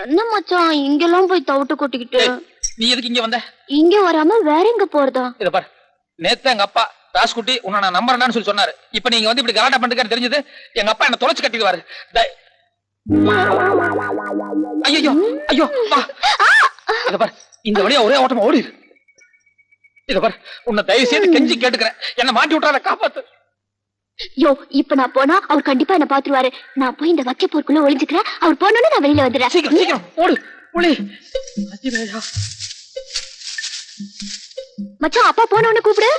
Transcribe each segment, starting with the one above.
என்ன மச்சான் இங்கெல்லாம் போய் தவிட்டு கொட்டிக்கிட்டு? நீ எதுக்கு இங்க வந்த? இங்க வராம வேற எங்க போறதா? இத பாரு, நேத்து எங்க அப்பா ராஸ்குட்டி உன்னை நான் நம்புறேன்னு சொல்லி சொன்னாரு. இப்ப நீங்க வந்து இப்படி கலாட்டா பண்ணிட்டு தெரிஞ்சது எங்க அப்பா என்ன தொலைச்சு கட்டிடுவாரு. ஐயோ ஐயோ, இத பாரு, இந்த வழியா ஒரே ஓட்டமா ஓடிடு. இத பாரு, உன்னை தயவு செய்து கெஞ்சி கேட்டுக்கிறேன், என்ன மாட்டி விட்டாத, காப்பாத்து. யோ, இப்ப நான் போனா அவர் கண்டிப்பா என்ன பாத்துருவாரு. நான் போய் இந்த வக்க போருக்குள்ள ஒளிஞ்சுக்கிறேன். அவர் போனோன்னு நான் வெளியில வந்துடுறேன். சீக்கிரம் சீக்கிரம் ஓடு புலி. மச்சான், அப்பா போனோன்னு கூப்பிடு.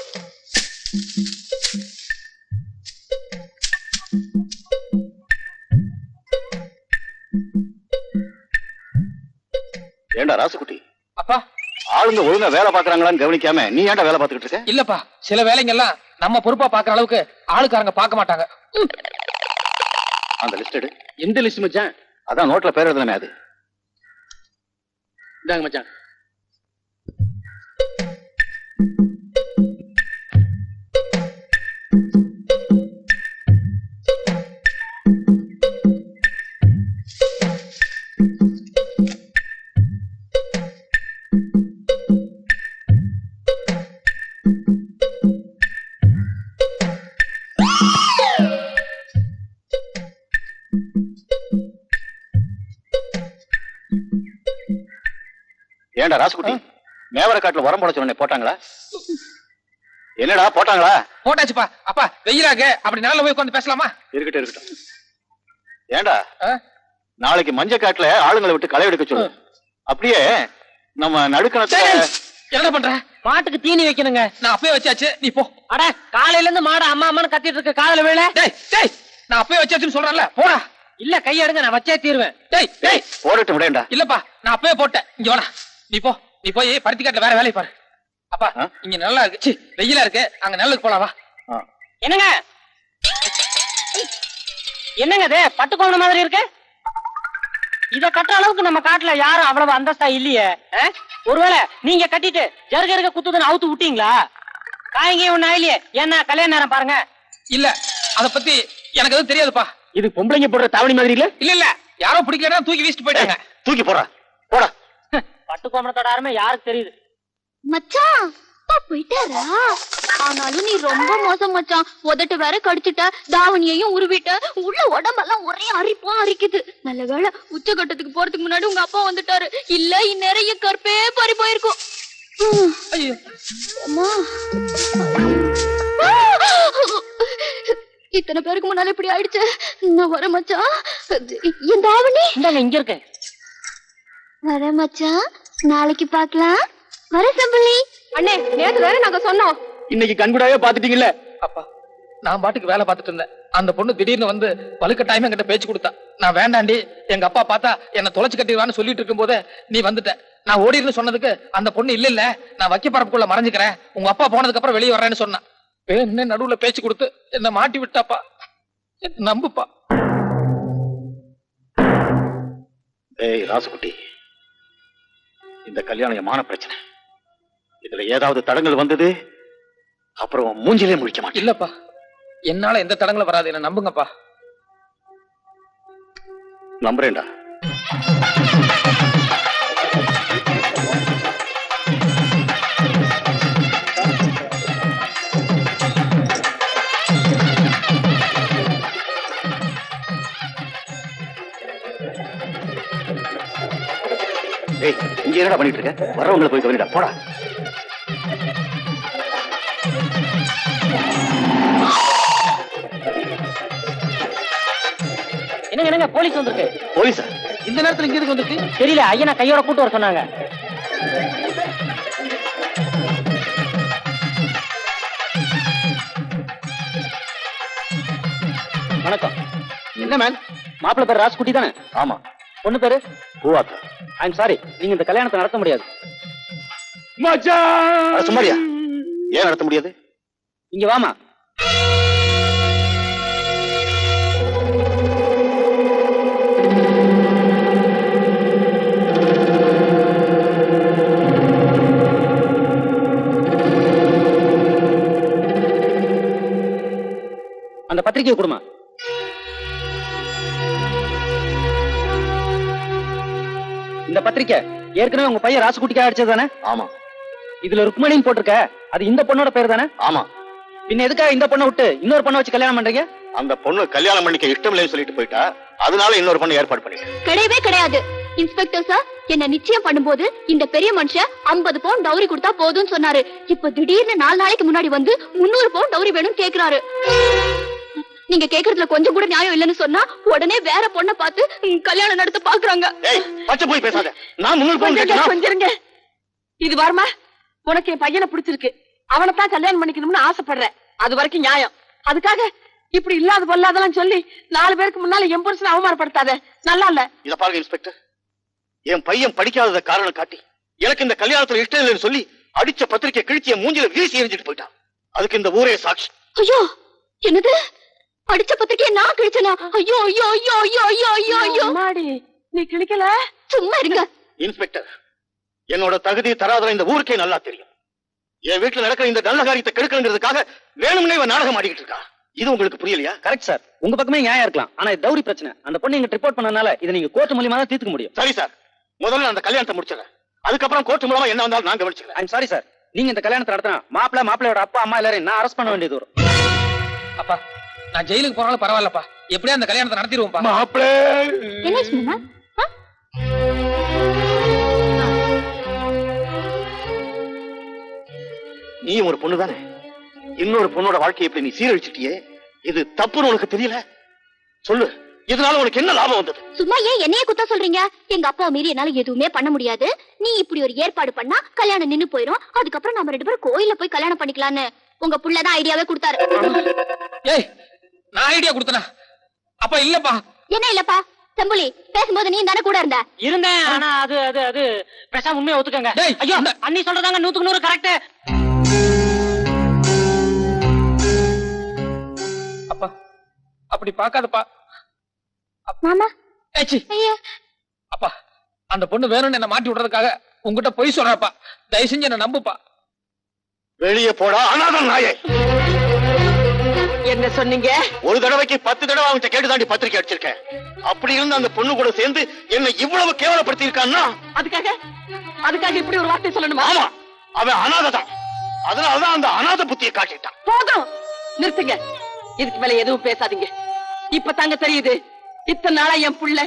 ஏண்டா ராசுகுட்டி, அப்பா ஆளுங்க ஒழுங்கா வேலை பாக்குறாங்களான்னு கவனிக்காம நீ ஏன்டா வேலை பார்த்துக்கிட்டு இருக்க? இல்லப்பா, சில வேலைங்க எல்லாம் நம்ம பொறுப்பா பாக்குற அளவுக்கு ஆளுக்காரங்க பார்க்க மாட்டாங்க. அந்த லிஸ்ட் எடு. எந்த லிஸ்ட் மச்சான்? அதான் நோட்ல பேர் எழுதுனமே அது. இந்தாங்க மச்சான். ஏண்டா ராசுகுட்டி, மேவர காட்டுல உரம் போட சொன்ன போட்டாங்களா? என்னடா போட்டாங்களா? போட்டாச்சுப்பா. அப்பா வெயிலாக அப்படி நல்ல போய் உட்காந்து பேசலாமா? இருக்கட்டும் இருக்கட்டும். ஏண்டா நாளைக்கு மஞ்ச காட்டுல ஆளுங்களை விட்டு களை எடுக்க சொல்லு. அப்படியே நம்ம நடுக்கணத்தை என்ன பண்ற? மாட்டுக்கு தீனி வைக்கணுங்க. நான் அப்பயே வச்சாச்சு, நீ போ. அட, காலையில இருந்து மாடு அம்மா அம்மான்னு கத்திட்டு இருக்க, காதல வேலை. டேய் டேய், நான் அப்பயே வச்சாச்சுன்னு சொல்றேன்ல, போடா. இல்ல, கையெடுங்க, நான் வச்சே தீருவேன். டேய் டேய், போடட்டும் விடேண்டா. இல்லப்பா, நான் அப்பயே போட்டேன். இங்க வாடா, நீ போ. நீ போய் பருத்தி காட்டுல வேற வேலையை பாரு. அப்பா இங்க நல்லா இருக்கு, வெயிலா இருக்கு, அங்க நல்லுக்கு போலாம் வா. என்னங்க என்னங்க இது பட்டு கோவண மாதிரி இருக்கு? இத கட்டுற அளவுக்கு நம்ம காட்டுல யாரும் அவ்வளவு அந்தஸ்தா இல்லையே. ஒருவேளை நீங்க கட்டிட்டு ஜருக இருக்க குத்துதுன்னு அவுத்து விட்டீங்களா? காய்ங்க ஒண்ணு ஆயிலையே. என்ன கல்யாண நேரம் பாருங்க. இல்ல, அத பத்தி எனக்கு எதுவும் தெரியாதுப்பா. இது பொம்பளைங்க போடுற தாவணி மாதிரி இல்ல? இல்ல இல்ல, யாரோ பிடிக்கலன்னா தூக்கி வீசிட்டு போயிட்டாங்க. தூக்கி போடா போடா. பட்டு கோவணத்தோட அருமை யாருக்கு தெரியுது? மச்சான், அப்பா போயிட்டாரா? ஆனாலும் நீ ரொம்ப மோசம் மச்சான். உதட்டு வேற கடிச்சிட்ட, தாவணியையும் உருவிட்ட, உள்ள உடம்பெல்லாம் ஒரே அரிப்பா அரிக்குது. நல்ல வேளை உச்சகட்டத்துக்கு போறதுக்கு முன்னாடி உங்க அப்பா வந்துட்டாரு. இல்ல இந்நேரம் என் கற்பே பறி போயிருக்கும். ஐயோ அம்மா, இத்தனை பேருக்கு முன்னால இப்படி ஆயிடுச்சு. நான் வர மச்சான். என் தாவணி இந்தாங்க, இங்க இருக்கு. வர மச்சான், நாளைக்கு பாக்கலாம். வர சம்பளி. அண்ணே, நேத்து வேற நாங்க சொன்னோம். இன்னைக்கு கண்கூடாவே பாத்துட்டீங்கல்ல. அப்பா, நான் பாட்டுக்கு வேலை பார்த்துட்டு இருந்தேன். அந்த பொண்ணு திடீர்னு வந்து வலுக்கட்டாயமா என்கிட்ட பேச்சு கொடுத்தா. நான் வேண்டாண்டி, எங்க அப்பா பார்த்தா என்ன தொலைச்சு கட்டிடுவான்னு சொல்லிட்டு இருக்கும் போதே நீ வந்துட்ட. நான் ஓடின்னு சொன்னதுக்கு அந்த பொண்ணு இல்ல இல்ல, நான் வைக்க பரப்புக்குள்ள மறைஞ்சுக்கிறேன், உங்க அப்பா போனதுக்கு அப்புறம் வெளியே வர்றேன்னு சொன்னான். என்ன நடுவுல பேச்சு கொடுத்து என்ன மாட்டி விட்டாப்பா. நம்புப்பா. ஏய் ராசுகுட்டி, இந்த கல்யாணம் மான பிரச்சனை. இதுல ஏதாவது தடங்கள் வந்தது அப்புறம் மூஞ்சிலே முடிக்க மாட்டேன். இல்லப்பா, என்னால எந்த தடங்களும் வராது, என்ன நம்புங்கப்பா. நம்புறேன்டா. ஏய், இங்க என்னடா பண்ணிட்டு இருக்க? வரவங்களை போய் கவனிடா, போடா. என்னங்க போலீஸ் வந்திருக்கு. போலீஸா? இந்த நேரத்துல இங்க எதுக்கு வந்திருக்கு தெரியல. ஐயா கையோட கூட்டு வர சொன்னாங்க. வணக்கம். என்ன மேன்? மாப்பிள்ளை பேர் ராஜ்குட்டி தானே? ஆமா. பொண்ணு பேரு பூவாத்தா. ஐம் சாரி, நீங்க இந்த கல்யாணத்தை நடத்த முடியாது. சும்மாரியா? ஏன் நடத்த முடியாது? இங்க வாமா. பத்திரிக்கை கொடுமா. இந்த பத்திரிக்கை ஏற்கனவே உங்க பையன் ராசுகுட்டிக்கா அடிச்சது தானே? ஆமா. இதுல ருக்மணின்னு போட்டிருக்க, அது இந்த பொண்ணோட பேர் தானே? ஆமா. பின்ன எதுக்காக இந்த பொண்ணை விட்டு இன்னொரு பொண்ணை வச்சு கல்யாணம் பண்றீங்க? அந்த பொண்ணு கல்யாணம் பண்ணிக்க இஷ்டம் இல்லைன்னு சொல்லிட்டு போயிட்டா, அதனால இன்னொரு பொண்ணு ஏற்பாடு பண்ணிட்டேன். கிடையவே கிடையாது இன்ஸ்பெக்டர் சார். என்ன நிச்சயம் பண்ணும்போது இந்த பெரிய மனுஷன் 50 பவுன் டவுரி கொடுத்தா போதும்னு சொன்னாரு. இப்ப திடீர்னு 4 நாளைக்கு முன்னாடி வந்து 300 பவுன் டவுரி வேணும்னு கேக்குறாரு. நீங்க கேக்குறதுல கொஞ்சம் கூட நியாயம் இல்லன்னு சொன்னா உடனே வேற பொண்ணை பார்த்து கல்யாணம் நடத்த பாக்குறாங்க. ஏய், பச்சை போய் பேசாத. நான் 300 பவுன் கேட்டேன். கொஞ்சம் இது வரமா, உனக்கு என் பையனை பிடிச்சிருக்கு, அவனைத்தான் கல்யாணம் பண்ணிக்கணும்னு ஆசைப்படுறேன். அது வரைக்கும் நியாயம். அதுக்காக இப்படி இல்லாத பொல்லாதெல்லாம் சொல்லி 4 பேருக்கு முன்னால என் புருஷனை அவமானப்படுத்தாத. நல்லா இல்ல. இத பாருங்க இன்ஸ்பெக்டர், என் பையன் படிக்காதத காரணம் காட்டி எனக்கு இந்த கல்யாணத்துல இஷ்டம் இல்லைன்னு சொல்லி அடிச்ச பத்திரிக்கை கிழிச்சிய மூஞ்சில வீசி எரிஞ்சிட்டு போயிட்டான். அதுக்கு இந்த ஊரே சாட்சி. ஐயோ, என்னது? அடிச்ச பத்திரிக்கையை நான் கிழிச்சனா? ஐயோ ஐயோ ஐயோ ஐயோ ஐயோ ஐயோ ஐயோ. மாடி, நீ கிழிக்கல. சும்மா இருங்க இன்ஸ்பெக்டர். என்னோட தகுதி தராதரம் இந்த ஊருக்கே நல்லா தெரியும். என் வீட்டுல நடக்கிற இந்த நல்ல காரியத்தை கெடுக்கணுங்கிறதுக்காக வேணும்னே இவன் நாடகம் ஆடிக்கிட்டு இருக்கா. இது உங்களுக்கு புரியலையா? கரெக்ட் சார், உங்க பக்கமே நியாயம் இருக்கலாம். ஆனா இது டவுரி பிரச்சனை. அந்த பொண்ணு இங்க ரிப்போர்ட் பண்ணனால இதை நீங்க கோர்ட் மூலமா தான் தீர்த்துக்க முடியும். சரி சார், முதல்ல அந்த கல்யாணத்தை முடிச்சிடறேன். அதுக்கப்புறம் கோர்ட் மூலமா என்ன வந்தாலும் நான் கவனிச்சுக்கிறேன். ஐம் சாரி சார், நீங்க இந்த கல்யாணத்தை நடத்தினா மாப்பிள்ளையோட அப்பா அம்மா எல்லாரையும் நான் அரெஸ்ட் பண்ண வேண்டியது வரும். அப்பா, நான் ஜெயிலுக்கு போனாலும் பரவாயில்லப்பா, எப்படியா அந்த கல்யாணத்தை நடத்திடுவோம்ப்பா. மாப்பிள்ளை, என்ன சொன்னா? நீ ஒரு பொண்ணு தானே, இன்னொரு பொண்ணோட வாழ்க்கையை இப்படி நீ சீரழிச்சிட்டியே, இது தப்புன்னு உனக்கு தெரியல? சொல்லு, இதனால உனக்கு என்ன லாபம் வந்தது? சும்மா ஏன் என்னைய குத்த சொல்றீங்க? எங்க அப்பா மீறி என்னால எதுவுமே பண்ண முடியாது. நீ இப்படி ஒரு ஏற்பாடு பண்ணா கல்யாணம் நின்னு போயிரும். அதுக்கப்புறம் நம்ம 2 பேரும் கோயில்ல போய் கல்யாணம் பண்ணிக்கலான்னு உங்க புள்ளதான் ஐடியாவே கொடுத்தாரு. ஏய், நான் ஐடியா கொடுத்தனா? அப்பா இல்லப்பா. என்ன இல்லப்பா? செம்புலி, பேசும்போது நீ தானே கூட இருந்த. இருந்தேன், ஆனா அது பேசாம உண்மையை ஒத்துக்கங்க. ஐயோ, அண்ணி சொல்றதாங்க 100க்கு 100 கரெக்ட். அப்பா, அப்படி பாக்காதப்பா. மாமா, ஐயா, அப்பா, அந்த பொண்ணு வேணும்னு என்ன மாட்டி விடுறதுக்காக உங்ககிட்ட பொய் சொல்றப்பா. தயவு செஞ்சு என்ன நம்புப்பா. வெளியே போடா அனாதை நாயே. என்ன சொன்னீங்க? ஒரு தடவைக்கு 10 தடவை அவன்கிட்ட கேட்டு தாண்டி பத்திரிக்கை அடிச்சிருக்கேன். அப்படி இருந்து அந்த பொண்ணு கூட சேர்ந்து என்ன இவ்வளவு கேவலப்படுத்தி இருக்கான்னா அதுக்காக இப்படி ஒரு வார்த்தை சொல்லணுமா? ஆமா, அவன் அனாதை தான். அதனாலதான் அந்த அனாதை புத்தியை காட்டிட்டான். போதும், நிறுத்துங்க. இதுக்கு மேல எதுவும் பேசாதீங்க. இப்ப தாங்க தெரியுது, இத்தனை நாளா என் புள்ள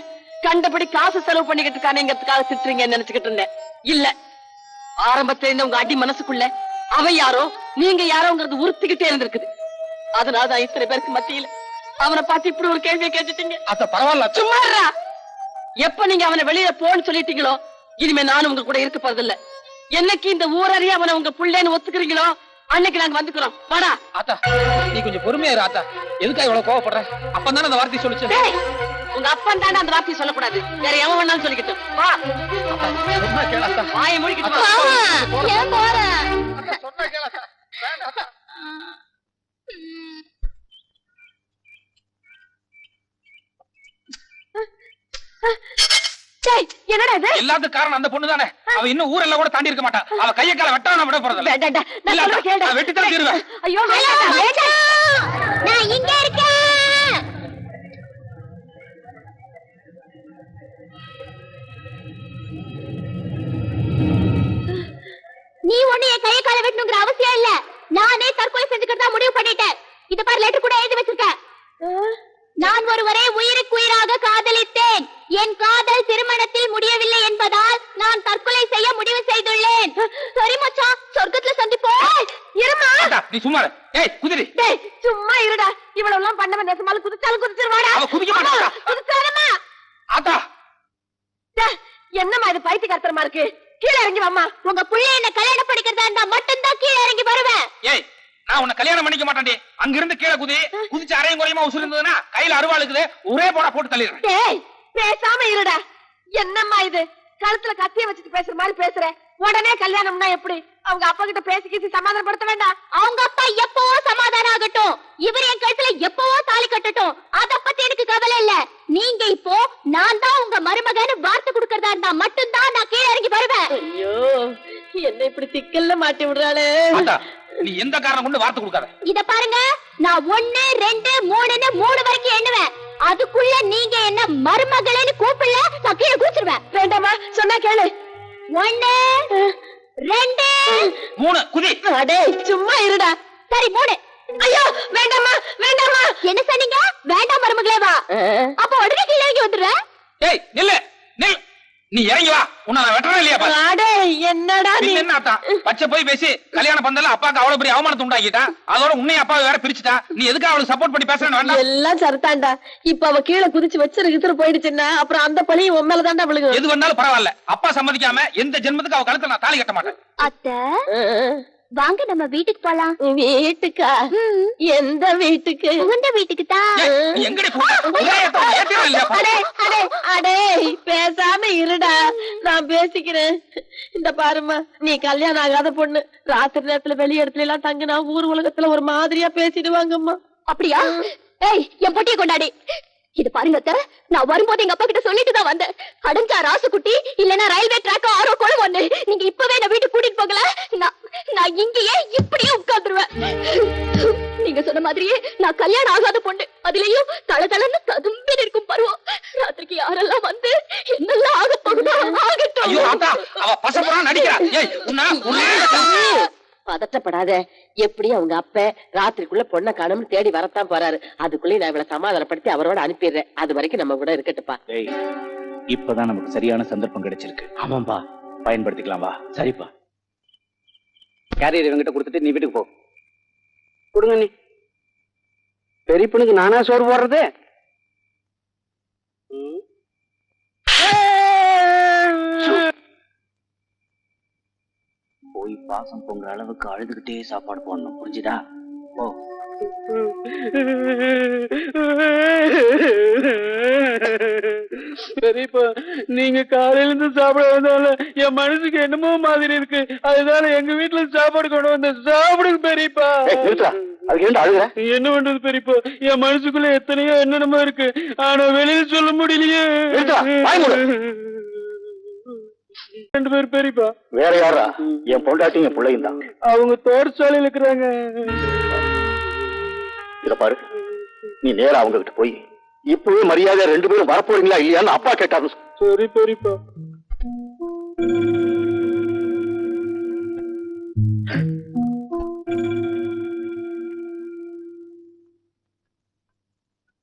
கண்டபடி காசு செலவு பண்ணிக்கிட்டு இருக்கானேங்கிறதுக்காக திட்டுறீங்கன்னு நினைச்சுக்கிட்டு இருந்தேன். இல்ல, ஆரம்பத்துல இருந்த உங்க அடி மனசுக்குள்ள அவன் யாரோ நீங்க யாரோங்கிறது உறுத்திக்கிட்டே இருந்திருக்குது. அதனாலதான் இத்தனை பேருக்கு மத்தியில அவனை பார்த்து இப்படி ஒரு கேள்வியை கேட்டுட்டீங்க. அத பரவாயில்ல, சும்மா இருடா. எப்ப நீங்க அவனை வெளியில போன்னு சொல்லிட்டீங்களோ, இனிமே நானும் உங்க கூட இருக்க போறதில்ல. என்னைக்கு இந்த ஊரறிய அவனை உங்க புள்ளேன்னு ஒத்துக்கிறீங்களோ அன்னைக்கு நாங்க வந்துக்கிறோம். வாடா. ஆத்தா, நீ கொஞ்சம் பொறுமையா இரு ஆத்தா. எதுக்காக இவ்வளவு கோவப்படுற? அப்பந்தானே அந்த வார்த்தை சொல்லுச்சு. உங்க அப்பன் தானே அந்த வார்த்தையை சொல்லக்கூடாது, வேற எவன் வேணாலும் சொல்லிக்கிட்டு வா. சொன்னா கேளாத்தா. வாயை மூடிக்கிட்டு வா. ஏன் போற? சொன்னா கேளாத்தா. வேண்டாத்தா. என்னடா இது? எல்லாத்துக்கும் காரணம் அந்த பொண்ணு தானே. அவ இன்னும் ஊரெல்லாம் கூட தாண்டி இருக்க மாட்டா. அவ கைய கால வெட்டாம விட போறதில்ல. வெட்டி தான் தீருவேன். ஐயோ, நான் இங்க இருக்கேன். நீ ஒண்ணு என் கைய கால வெட்டணுங்கிற அவசியம் இல்ல. நானே தற்கொலை செஞ்சுக்கிறதா முடிவு பண்ணிட்டேன். இத பாரு, லெட்டர் கூட எழுதி வச்சிருக்கேன். நான் ஒருவரை உயிருக்குயிராக காதலித்தேன். என் காதல் திருமணத்தில் முடியவில்லை என்பதால் நான் தற்கொலை செய்ய முடிவு செய்துள்ளேன். சரி மச்சான், சொர்க்கத்துல சந்திப்போம். இருமா. நீ சும்மா இரு. ஏய் குதிரி. டேய், சும்மா இருடா. இவ்வளவு எல்லாம் பண்ணவன் நெசமால குதிச்சாலும் குதிச்சிருவாடா. அவ குதிக்க மாட்டா. குதிச்சாலமா? ஆத்தா, என்னம்மா இது பைத்தியக்காரத்தனமா இருக்கு? கீழே இறங்கி வாம்மா. உங்க புள்ள என்ன கல்யாணம் படிக்கிறதா இருந்தா மட்டும்தான் கீழே இறங்கி வருவேன். ஏய், நான் உன்னை கல்யாணம் பண்ணிக்க மாட்டேன்டி. அங்க இருந்து கீழே குதிச்சு அரையும் குறையுமா உசுறு இருந்ததுன்னா கையில அருவாளுக்குது, ஒரே போட்டு தள்ளிடுறேன். டேய், பேசாம இருடா. என்னம்மா இது, கழுத்துல கத்திய வச்சுட்டு பேசுற மாதிரி பேசுற? உடனே கல்யாணம்னா எப்படி? அவங்க அப்பா கிட்ட பேசி சமாதானப்படுத்த வேண்டாம்? அவங்க அப்பா எப்பவோ சமாதானம் ஆகட்டும், இவர் என் கழுத்துல எப்பவோ தாலி கட்டட்டும். அத பத்தி எனக்கு கவலை இல்ல. நீங்க இப்போ நான் தான் உங்க மருமகன்னு வார்த்தை கொடுக்கறதா இருந்தா மட்டும்தான் நான் கீழே இறங்கி வருவேன். ஐயோ, என்ன இப்படி திக்கல்ல மாட்டி விடுறாளே. ஆத்தா, நீ எந்த காரணம் கொண்டு வார்த்தை கொடுக்காத. இத பாருங்க, நான் 1 2 3ன்னு 3 வரைக்கும் எண்ணுவேன். அதுக்குள்ள நீங்க என்ன மருமகளேன்னு கூப்பிடல, நான் கீழே குதிச்சிருவேன். வேண்டாமா, சொன்னா கேளு. 1 2 3 குதி. அடே சும்மா இருடா. சரி 3. ஐயோ வேண்டாமா வேண்டாமா. என்ன சொன்னீங்க? வேண்டாம் மருமகளே வா. அப்ப உடனே கீழே இறங்கி வந்துடுறேன். ஏய் நில்லு நில், நீ இறங்கி வா. உன்னை நான் வெட்டறேன் இல்லையா பாரு. அடே என்னடா நீ. என்ன ஆத்தா, பச்சை போய் பேசி கல்யாணம் பந்தல்ல அப்பாக்கு அவ்வளவு பெரிய அவமானத்தை உண்டாக்கிட்டா. அதோட உன்னையும் அப்பாவை வேற பிரிச்சுட்டா. நீ எதுக்கு அவளுக்கு சப்போர்ட் பண்ணி பேசுறேன்னு வேண்டாம். எல்லாம் சரிதான்டா. இப்ப அவ கீழே குதிச்சு வச்சிரு போயிடுச்சுன்னா அப்புறம் அந்த பழியும் உன் மேலதான்டா விழுகும். எது வந்தாலும் பரவாயில்ல, அப்பா சம்மதிக்காம எந்த ஜென்மத்துக்கு அவ கழுத்துல நான் தாலி கட்ட மாட்டேன். அத்தை வாங்க நம்ம வீட்டுக்கு போலாம். வீட்டுக்கா? எந்த வீட்டுக்கு? உங்க வீட்டுக்கு தான். ஏய், நீ எங்கடி போற? ஏத்திரா இல்லையா பாரு. அடே அடே அடே பேசாம இருடா, நான் பேசிக்கிறேன். இந்த பாருமா, நீ கல்யாணம் ஆகாத பொண்ணு. ராத்திரி நேரத்துல வெளி இடத்துல எல்லாம் தங்கினா ஊர் உலகத்துல ஒரு மாதிரியா பேசிடுவாங்கம்மா. அப்படியா? ஏய், என் பொட்டியை கொண்டாடி. இது பாருங்க அத்தை, நான் வரும்போது எங்க அப்பா கிட்ட சொல்லிட்டு தான் வந்தேன். அடைஞ்சா ராசுக்குட்டி, இல்லன்னா ரயில்வே ட்ராக் ஆரோ கொலை ஒண்ணு. நீங்க இப்பவே என்ன வீட்டுக்கு கூட்டிட்டு போகல, நான் இங்கேயே இப்படியே உட்கார்ந்துருவேன். நீங்க சொன்ன மாதிரியே நான் கல்யாணம் ஆகாத பொண்ணு. அதுலயும் தளதளன்னு ததும்பி இருக்கும் பருவம். ராத்திரிக்கு யாரெல்லாம் வந்து என்னெல்லாம் ஆக போகுதோ ஆகட்டும். ஐயோ ஆத்தா, அவ பசப்புறா நடிக்கிறா. ஏய் உன்ன பதட்டப்படாத. எப்படி அவங்க அப்ப ராத்திரிக்குள்ள பொண்ணை காணும்னு தேடி வரத்தான் போறாரு. அதுக்குள்ளே நான் இவளை சமாதானப்படுத்தி அவரோட அனுப்பிடுறேன். அது வரைக்கும் நம்ம கூட இருக்கட்டுப்பா. இப்பதான் நமக்கு சரியான சந்தர்ப்பம் கிடைச்சிருக்கு. ஆமாம்பா, பயன்படுத்திக்கலாம் வா. சரிப்பா, கேரியர் இவங்கிட்ட கொடுத்துட்டு நீ வீட்டுக்கு போ. கொடுங்க நீ. பெரிய பொண்ணுக்கு நானா சோறு போடுறது? போய் பாசம் பொங்குற அளவுக்கு அழுதுகிட்டே சாப்பாடு போடணும், புரிஞ்சுதா? ஓ பெரியப்பா, நீங்க காலையில இருந்து சாப்பிடாததால என் மனசுக்கு என்னமோ மாதிரி இருக்கு. அதுதான எங்க வீட்டுல சாப்பாடு கொண்டு வந்த. சாப்பிடுங்க பெரியப்பா. அதுக்கு என்ன அழுகுற? என்ன பண்றது பெரியப்பா, என் மனசுக்குள்ள எத்தனையோ என்னென்னமோ இருக்கு. ஆனா வெளியில சொல்ல முடியலையே. 2 பேர் பெரியப்பா. வேற யாரா? என் பொண்டாட்டி என் பிள்ளையும் தான். அவங்க தோட்டச்சாலையில இருக்கிறாங்க. இத பாரு, நீ நேரா அவங்க கிட்ட போய் இப்பவே மரியாதை 2 பேரும் வரப்போறீங்களா இல்லையான்னு அப்பா கேட்டாரு. சரி பெரியப்பா.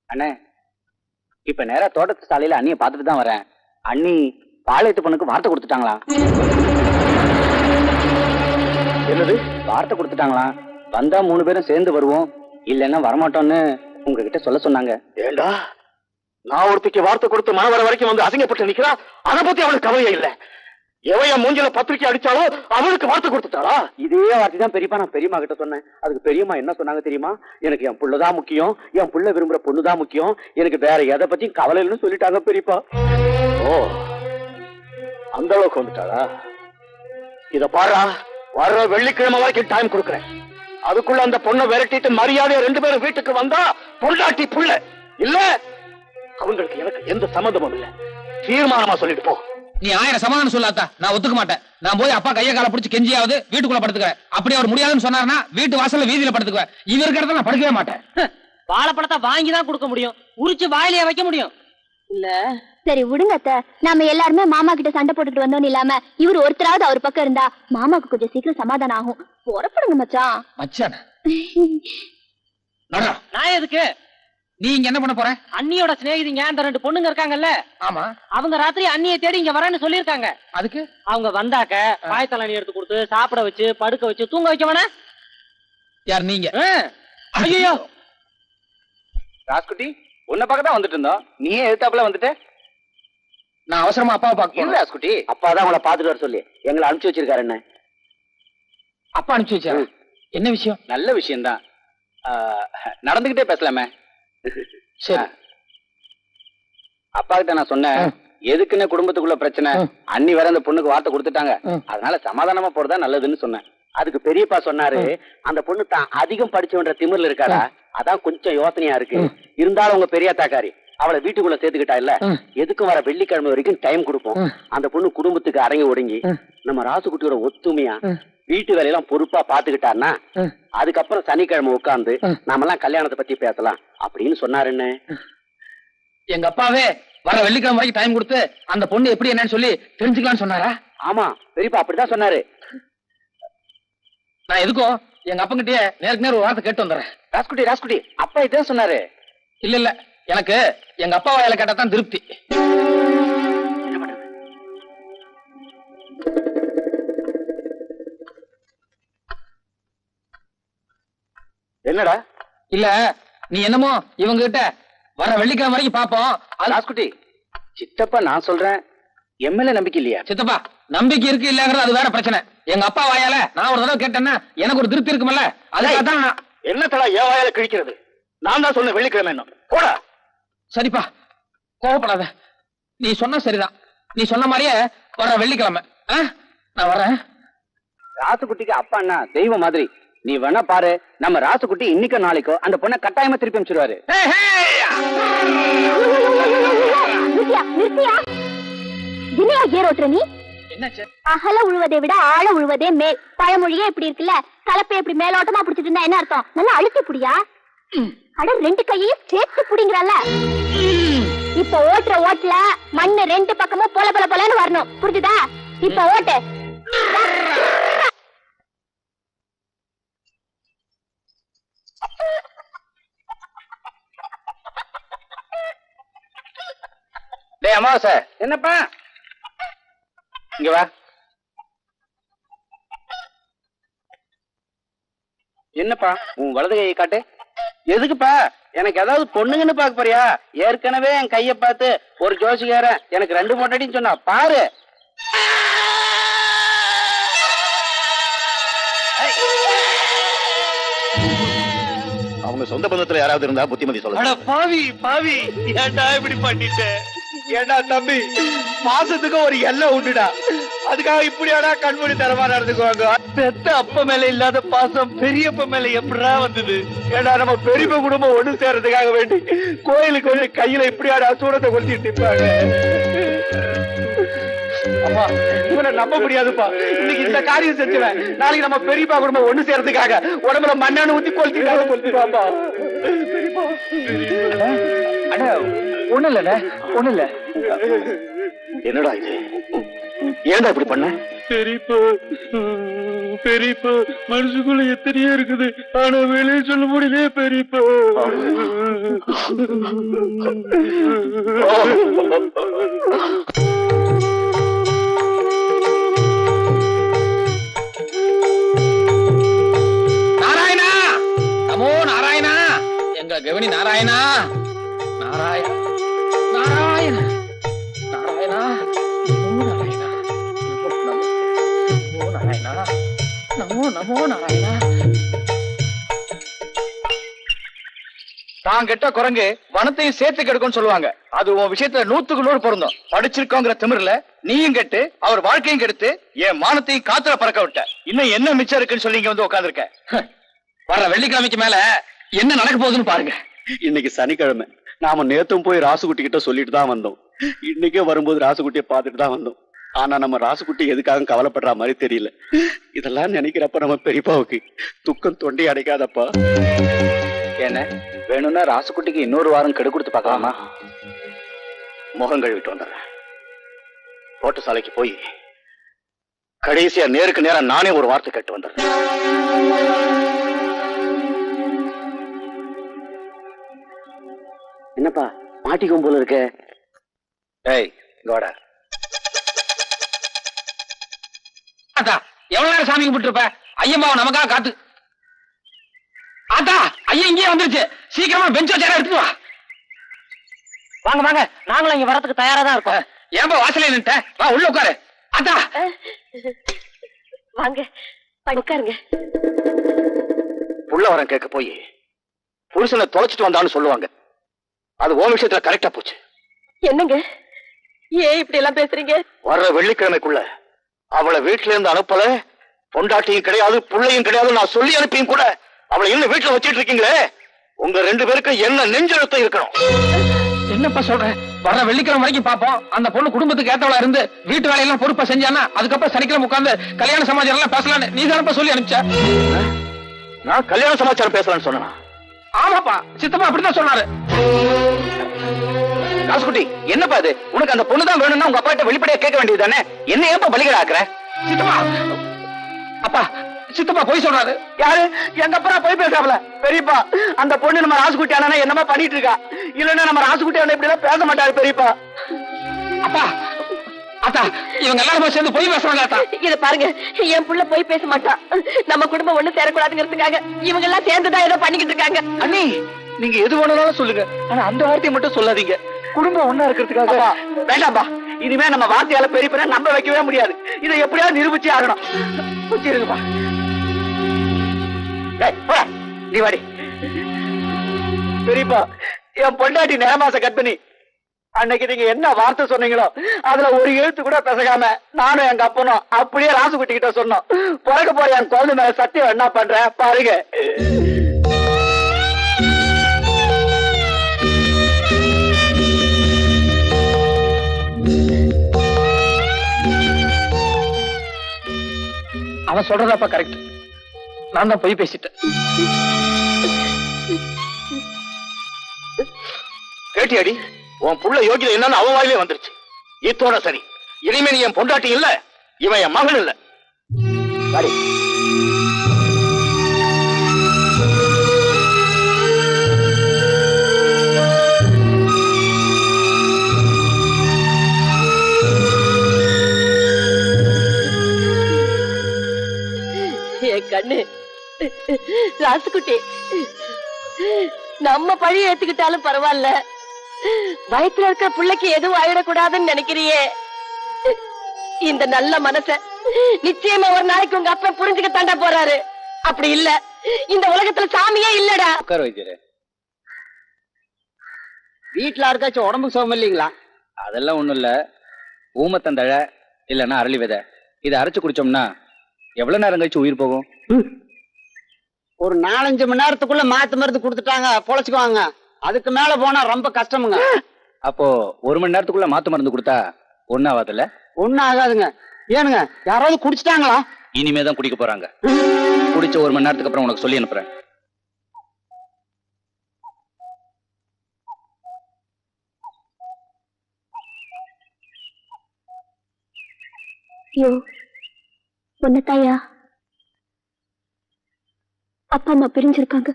அண்ணே, இப்ப நேரா தோட்டத்து சாலையில அண்ணிய பாத்துட்டு தான் வரேன். அண்ணி பாளையத்து பொண்ணுக்கு வார்த்தை கொடுத்துட்டாங்களா? என்னது? வார்த்தை கொடுத்துட்டாங்களா? வந்தா 3 பேரும் சேர்ந்து வருவோம், இல்லன்னா வரமாட்டோம்னு உங்ககிட்ட சொல்ல சொன்னாங்க. ஏண்டா, நான் ஒருத்திக்கு வார்த்தை கொடுத்து மனவர வரைக்கும் வந்து அசிங்கப்பட்டு நிக்கிறா. அதை பத்தி அவளுக்கு கவலையே இல்ல. எவைய மூஞ்சில பத்திரிக்கை அடிச்சாலோ அவளுக்கு வார்த்தை கொடுத்துட்டாளா? இதே வார்த்தை தான் பெரியப்பா நான் பெரியம்மா கிட்ட சொன்னேன். அதுக்கு பெரியம்மா என்ன சொன்னாங்க தெரியுமா? எனக்கு என் புள்ளதான் முக்கியம், என் புள்ள விரும்புற பொண்ணுதான் முக்கியம், எனக்கு வேற எதை பத்தியும் கவலை இல்லைன்னு சொல்லிட்டாங்க பெரியப்பா. ஓ, அந்த அளவுக்கு வந்துட்டாளா? இத பாரா, வர்ற வெள்ளிக்கிழமை வரைக்கும் டைம் கொடுக்குறேன். அதுக்குள்ள அந்த பொண்ணை விரட்டிட்டு மரியாதையா 2 பேரும் வீட்டுக்கு வந்தா பொண்டாட்டி புள்ள இல்ல, அவங்களுக்கு எனக்கு எந்த சம்மந்தமும் இல்ல. தீர்மானமா சொல்லிட்டு போ. நீ 1000 சமாதானம் சொல்லாத்தா, நான் ஒத்துக்க மாட்டேன். நான் போய் அப்பா கைய கால பிடிச்சு கெஞ்சியாவது வீட்டுக்குள்ள படுத்துக்கிறேன். அப்படி அவர் முடியாதுன்னு சொன்னாருன்னா வீட்டு வாசல்ல வீதியில படுத்துக்குவேன். இவ இருக்கிறத நான் படுக்கவே மாட்டேன். வாழைப்பழத்தை வாங்கிதான் கொடுக்க முடியும், உரிச்சு வாயிலே வைக்க முடியும் இல்ல. சரி விடுங்க அத்தை, நாம எல்லாருமே மாமா கிட்ட சண்டை போட்டுட்டு வந்தோம் இல்லாம இவர் ஒருத்தராவது அவர் பக்கம் இருந்தா மாமாக்கு கொஞ்சம் சீக்கிரம் சமாதானம் ஆகும். புறப்படுங்க மச்சான். மச்சான் நடா. நான் எதுக்கு? நீ இங்க என்ன பண்ண போற? அண்ணியோட சிநேகிதிங்க அந்த 2 பொண்ணுங்க இருக்காங்கல்ல, ஆமா, அவங்க ராத்திரி அண்ணியை தேடி இங்க வரேன்னு சொல்லிருக்காங்க. அதுக்கு அவங்க வந்தாக்க பாயத்தலாணி எடுத்து கொடுத்து சாப்பிட வச்சு படுக்க வச்சு தூங்க வைக்க வேணா? யார் நீங்க? ஐயோ ராஸ்குட்டி, உன்னை பக்கம் தான் வந்துட்டு இருந்தோம், நீ எதிர்த்தாப்புல வந்துட்ட. நான் அவசரமா அப்பாவை இல்ல பார்க்க. ராஸ்குட்டி, அப்பா தான் உங்களை பாத்துட்டு வர சொல்லி எங்களை அனுப்பிச்சு வச்சிருக்காரு. என்ன அப்பா அனுப்பிச்சு வச்சாரு? என்ன விஷயம்? நல்ல விஷயம்தான், நடந்துகிட்டே பேசலாமே. சரி, அப்பா கிட்ட நான் சொன்னேன், எதுக்குன்னு குடும்பத்துக்குள்ள பிரச்சனை, அண்ணி வேற அந்த பொண்ணுக்கு வார்த்தை கொடுத்துட்டாங்க, அதனால சமாதானமா போறதா நல்லதுன்னு சொன்னேன். அதுக்கு பெரியப்பா சொன்னாரு, அந்த பொண்ணு தான் அதிகம் படிச்சவன்ற திமிர்ல இருக்காடா, அதான் கொஞ்சம் யோசனையா இருக்கு. இருந்தாலும் உங்க பெரிய தாக்காரி அவளை வீட்டுக்குள்ள சேர்த்துக்கிட்டா இல்ல, எதுக்கும் வர வெள்ளிக்கிழமை வரைக்கும் டைம் கொடுப்போம். அந்த பொண்ணு குடும்பத்துக்கு அடங்கி ஒடுங்கி நம்ம ராசுகுட்டியோட ஒத்துமையா வீட்டு வேலையெல்லாம் பொறுப்பா பாத்துக்கிட்டான்னா அதுக்கப்புறம் சனிக்கிழமை உட்கார்ந்து நாமெல்லாம் கல்யாணத்தை பத்தி பேசலாம் அப்படின்னு சொன்னாருன்னு. எங்க அப்பாவே வர வெள்ளிக்கிழமை வரைக்கும் டைம் கொடுத்து அந்த பொண்ணு எப்படி என்னன்னு சொல்லி தெரிஞ்சுக்கலாம்னு சொன்னாரா? ஆமா பெரியப்பா அப்படிதான் சொன்னாரு. நான் எதுக்கும் எங்க அப்பங்கிட்டயே நேருக்கு நேரம் ஒரு வார்த்தை கேட்டு வந்துடுறேன். ராஸ்குட்டி அப்பா இதான் சொன்னாரு. இல்ல எனக்கு எங்க அப்பா வாயில கேட்டா தான் திருப்தி. என்னடா? இல்ல நீ என்னமோ இவங்க கிட்ட வர வெள்ளிக்கிழமை வரைக்கும் பாப்போம். ராஸ்குட்டி சித்தப்பா நான் சொல்றேன், எம்எல்ஏ நம்பிக்கை இல்லையா? சித்தப்பா நம்பிக்கை இருக்கு இல்லங்கிறது அது வேற பிரச்சனை. எங்க அப்பா வாயால நான் ஒரு தடவை கேட்டேன்னா எனக்கு ஒரு திருப்தி இருக்குமல்ல, அதுக்காக தான். என்ன தடா என் வாயால கிழிக்கிறது? நான் தான் சொன்ன வெள்ளிக்கிழமை என்ன போடா. சரிப்பா கோவப்படாத, நீ சொன்ன சரிதான். நீ சொன்ன மாதிரியே வர வெள்ளிக்கிழமை நான் வரேன். ராசுகுட்டிக்கு அப்பா அண்ணா தெய்வம் மாதிரி. நீ வேணா பாரு, நம்ம ராசுகுட்டி இன்னைக்கோ நாளைக்கோ அந்த பொண்ணை கட்டாயமா திருப்பி அனுப்பிச்சிருவாரு. தினையா ஏர் ஓட்டுற நீ? என்னாச்சு? அகல உழுவதை விட ஆழ உழுவதே மேல். பழமொழியே இப்படி இருக்குல்ல, கலப்பை இப்படி மேலோட்டமா பிடிச்சிட்டு இருந்தா என்ன அர்த்தம்? நல்லா அழுத்தி புடியா. அட ரெண்டு கையையும் சேர்த்து புடிங்கறல்ல. இப்ப ஓட்டுற ஓட்டுல மண்ணு ரெண்டு பக்கமும் பொல பொல பொலன்னு வரணும், புரிஞ்சுதா? இப்ப ஓட்டு. டேய் அமாவாசை, என்னப்பா இங்க வா. என்னப்பா உன் வலது கையை காட்டு. எதுக்குப்பா? எனக்கு ஏதாவது பொண்ணுங்கன்னு பாக்க போறியா? ஏற்கனவே என் கைய பார்த்து ஒரு ஜோசிக்காரன் எனக்கு 2 மொட்டடின்னு சொன்னா பாரு. அவங்க சொந்த பந்தத்துல யாராவது இருந்தா புத்திமதி சொல்ல. பாவி ஏன்டா இப்படி பண்ணிட்ட? ஏண்டா தம்பி, மாசத்துக்கு ஒரு எல்லை உண்டுடா, அதுக்காக இப்படியாடா கண்மூடி தரமா நடந்துக்குவாங்க? பெத்த அப்ப மேல இல்லாத பாசம் பெரியப்ப மேல எப்படிடா வந்தது? ஏண்டா நம்ம பெரியப்ப குடும்பம் ஒண்ணு சேர்றதுக்காக வேண்டி கோயிலுக்கு வந்து கையில இப்படியாடா சூடத்தை கொளுத்திட்டு நிற்பாங்க. அப்பா இவனை நம்ப முடியாதுப்பா. இன்னைக்கு இந்த காரியம் செஞ்சுவேன், நாளைக்கு நம்ம பெரியப்பா குடும்பம் ஒண்ணு சேர்றதுக்காக உடம்புல மண்ணான்னு ஊத்தி கொளுத்திட்டாப்பா. ஒண்ணு இல்ல ஒண்ணு இல்ல. என்னடா இது? ஏன்டா இப்படி பண்ண? பெரியப்பா மனசுக்குள்ள எத்தனையோ இருக்குது, ஆனா வெளியே சொல்ல முடியல பெரியப்பா. நாராயணா, நமோ நாராயணா, எங்க கவினி நாராயணா, நாராயண நாராயண நாராயணா, நமோ நாராயணா, நமோ நாராயணா, நமோ நாராயணா. தான் கெட்ட குரங்கு வனத்தையும் சேர்த்து கெடுக்கும்னு சொல்லுவாங்க. அது உன் விஷயத்துல 100க்கு 100 பொருந்தும். படிச்சிருக்கோங்கிற திமிர்ல நீயும் கெட்டு அவர் வாழ்க்கையும் கெடுத்து என் மானத்தையும் காத்துல பறக்க விட்ட. இன்னும் என்ன மிச்சம் இருக்குன்னு சொல்லி இங்க வந்து உட்கார்ந்துருக்க. வர்ற வெள்ளிக்கிழமைக்கு மேல என்ன நடக்க போகுதுன்னு பாருங்க. இன்னைக்கு சனிக்கிழமை, நாம நேத்தும் போய் ராசுகுட்டி கிட்ட சொல்லிட்டு தான் வந்தோம். இன்னைக்கே வரும்போது ராசுகுட்டியை பார்த்துட்டு தான் வந்தோம். ஆனா நம்ம ராசுகுட்டி எதுக்காக கவலைப்படுற மாதிரி தெரியல. இதெல்லாம் நினைக்கிறப்ப நம்ம பெரியப்பாவுக்கு துக்கம் தொண்டை அடைக்காதப்பா. என்ன வேணும்னா ராசுகுட்டிக்கு இன்னொரு வாரம் கெடு கொடுத்து பார்க்கலாமா? முகம் கழுவிட்டு வந்துடுறேன். ஓட்டு சாலைக்கு போய் கடைசியா நேருக்கு நேரம் நானே ஒரு வார்த்தை கேட்டு வந்துடுறேன். என்னப்பா மாட்டிக்கும் போல இருக்க? ஏய் கோடா, எவ்வளவு நேரம் சாமி கும்பிட்டு இருப்ப? ஐயம்மாவை நமக்காக காத்து. ஆத்தா ஐயா இங்கே வந்துருச்சு, சீக்கிரமா பெஞ்சோ சேர எடுத்துட்டு வா. வாங்க வாங்க, நாங்களும் இங்க வரதுக்கு தயாரா தான் இருக்கோம். ஏன்பா வாசலே நின்ட்ட? வா உள்ள உட்காரு. ஆத்தா வாங்க உட்காருங்க. புள்ள வரம் கேட்க போய் புருஷனை தொலைச்சிட்டு வந்தான்னு சொல்லுவாங்க. அது ஓ விஷயத்துல கரெக்டா போச்சு. என்னங்க ஏன் இப்படி எல்லாம் பேசுறீங்க? வர்ற வெள்ளிக்கிழமைக்குள்ள அவளை வீட்டுல இருந்து அனுப்பல, பொண்டாட்டியும் கிடையாது புள்ளையும் கிடையாது நான் சொல்லி அனுப்பியும் கூட அவளை இன்னும் வீட்டுல வச்சிட்டு இருக்கீங்களே, உங்க 2 பேருக்கு என்ன நெஞ்செழுத்தம் இருக்கணும்? என்னப்பா சொல்ற? வர வெள்ளிக்கிழமை வரைக்கும் பாப்போம். அந்த பொண்ணு குடும்பத்துக்கு ஏத்தவளா இருந்து வீட்டு வேலையெல்லாம் பொறுப்பா செஞ்சானா அதுக்கப்புறம் சனிக்கிழமை உட்கார்ந்து கல்யாண சமாச்சாரம் எல்லாம் பேசலான்னு நீ தானப்பா சொல்லி அனுப்பிச்ச. நான் கல்யாண சமாச்சாரம் பேசலாம்னு சொன்னா? ஆமாப்பா, சித்தப்பா அப்படித்தான் சொன்னாரு. ராசுகுட்டி, என்னப்பா இது? உனக்கு அந்த பொண்ணு தான் வேணும்னா உங்க அப்பா கிட்ட வெளிப்படையா கேட்க வேண்டியது தானே? என்ன ஏப்பா பலிகடா ஆக்குற? சித்தப்பா, அப்பா சித்தப்பா போய் சொல்றாரு. யாரு? எங்க அப்பா போய் பேசாமல. பெரியப்பா, அந்த பொண்ணு நம்ம ராசுகுட்டி ஆனா என்னமா பண்ணிட்டு இருக்கா? இல்லன்னா நம்ம ராசுகுட்டி ஆனா இப்படி எல்லாம் பேச மாட்டாரு பெரியப்பா. அப்பா, அத்தா இவங்க எல்லாரும் சேர்ந்து போய் பேசுறாங்க. அத்தா இத பாருங்க, என் புள்ள போய் பேச மாட்டான். நம்ம குடும்பம் ஒண்ணு சேரக்கூடாதுங்கிறதுக்காக இவங்க எல்லாம் சேர்ந்துதான் ஏதோ பண்ணிக்கிட்டு இருக்காங்க. அண்ணி, நீங்க எது வேணாலும் சொல்லுங்க, ஆனா அந்த வார்த்தையை மட்டும் சொல்லாதீங்க. குடும்பம் ஒண்ணா இருக்கிறதுக்காக. வேண்டாம்பா, இனிமே நம்ம வார்த்தையால பெரிய நம்ப வைக்கவே முடியாது. இதை எப்படியாவது நிரூபிச்சே ஆகணும். வச்சிருங்கப்பா. நீ வாடி. பெரியப்பா, என் பொண்டாட்டி நேரமாச கற்பனி. அன்னைக்கு நீங்க என்ன வார்த்தை சொன்னீங்களோ அதுல ஒரு எழுத்து கூட பேசகாம நானும் எங்க அப்பனும் அப்படியே ராசுகுட்டி கிட்ட சொன்னோம். பிறக்க போற என் குழந்தை மேல சத்தியம் என்ன பண்றேன் பாருங்க. அவன் சொல்றதாப்பா கரெக்ட். நான் தான் போய் பேசிட்டேன். கேட்டியாடி, உன் புள்ள யோகிதை என்னன்னு அவன் வாயிலே வந்துருச்சு. இத்தோட சரி, இனிமே நீ என் பொண்டாட்டி இல்ல, இவன் என் மகன் இல்ல. சரி, என் கண்ணு ராசுகுட்டி, நம்ம பழி ஏத்துக்கிட்டாலும் பரவாயில்ல, வயிற்றுல இருக்க பிள்ளைக்கு எதுவும் ஆயிடக்கூடாதுன்னு நினைக்கிறியே. இந்த நல்ல மனச நிச்சயமா ஒரு நாளைக்கு உங்க அப்பா புரிஞ்சுக்க தாண்டா போறாரு. அப்படி இல்ல இந்த உலகத்துல சாமியே இல்லடா. உட்கார வைக்கிறே. வீட்டுல யாருக்காச்சும் உடம்புக்கு சுகம் இல்லைங்களா? அதெல்லாம் ஒண்ணும் இல்ல. ஊமத்தந்தழை இல்லைன்னா அரளி விதை இதை அரைச்சு குடிச்சோம்னா எவ்வளவு நேரம் கழிச்சு உயிர் போகும்? ஒரு 4-5 மணி நேரத்துக்குள்ள மாத்து மருந்து கொடுத்துட்டாங்க, பொழைச்சுக்குவாங்க. அதுக்கு மேல போனா ரொம்ப கஷ்டமுங்க. அப்போ 1 மணி நேரத்துக்குள்ள மாத்து மருந்து கொடுத்தா ஒன்னும் ஆகாதுல்ல? ஒண்ணும் ஆகாதுங்க. ஏனுங்க, யாராவது குடிச்சிட்டாங்களா? இனிமேதான் குடிக்க போறாங்க. குடிச்ச 1 மணி நேரத்துக்கு அப்புறம் உனக்கு சொல்லி அனுப்புறேன். ஐயோ, தாயா அப்பா அம்மா பிரிஞ்சிருக்காங்க,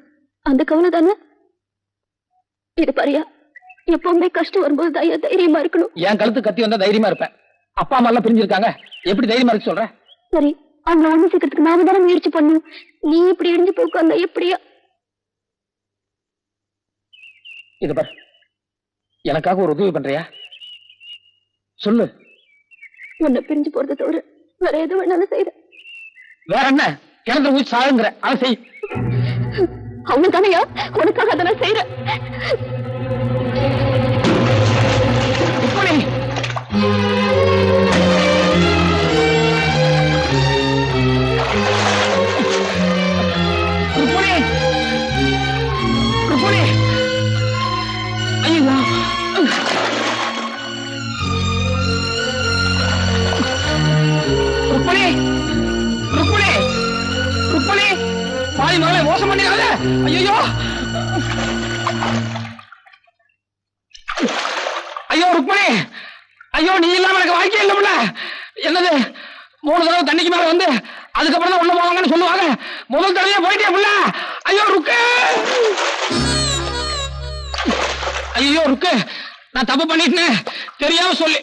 அந்த கவலை தானே. இது பாரியா, எப்பவுமே கஷ்டம் வரும்போது தாயா தைரியமா இருக்கணும். என் கழுத்து கத்தி வந்தா தைரியமா இருப்பேன். அப்பா அம்மா எல்லாம் பிரிஞ்சிருக்காங்க, எப்படி தைரியமா இருக்கு சொல்ற? சரி, அவங்க ஒண்ணு சீக்கிரத்துக்கு நாம தானே முயற்சி பண்ணும். நீ இப்படி இடிஞ்சு போய் உட்கார்ந்தா எப்படியா? இது பாரு, எனக்காக ஒரு உதவி பண்றியா? சொல்லு. உன்னை பிரிஞ்சு போறதை தவிர வேற எது வேணாலும் செய்யற. வேற என்ன? கிணத்துல ஊச்சி சாகுங்கிற, அதை செய். அவங்க தானையா உனக்காக அதெல்லாம் செய்யற. மோசம் பண்ணிடாத. ஐயோ ஐயோ ருக்மணி, ஐயோ நீ இல்லாம எனக்கு வாழ்க்கை இல்ல. என்னது 3 தடவை தண்ணிக்கு மேல வந்து அதுக்கப்புறம் தான் உள்ள போவாங்கன்னு சொல்லுவாங்க. முதல் தடவையே போயிட்டே புள்ள. ஐயோ ருக்கு, ஐயோ ருக்கு, நான் தப்பு பண்ணிட்டேன் தெரியாம சொல்லி.